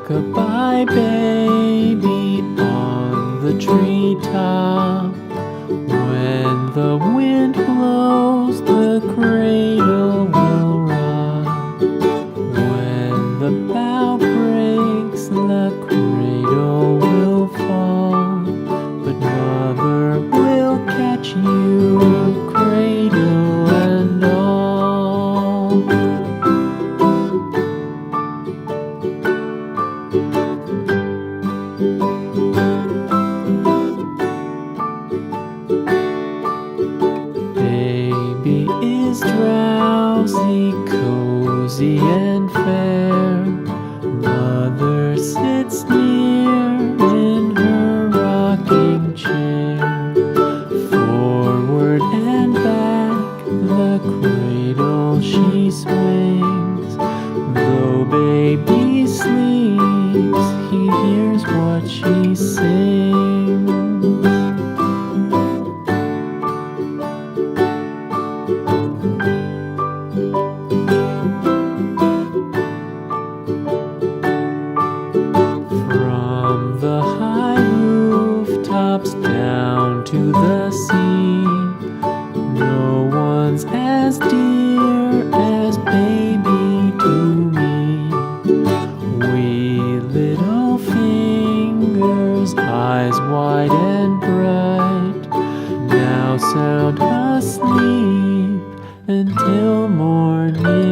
Rock-a-bye baby on the treetop. When the wind blows, the cradle will rock. When the bough breaks, the cradle will fall. But mother will catch you, cradle and all. Baby is drowsy, cozy and fair. Mother sits near in her rocking chair. Forward and back, the cradle she swings. Though baby sleeps, he hears what she sings. From the high rooftops down to the sea, no one's as dear as baby to me. Wee little fingers, eyes wide and bright, now sound asleep until morning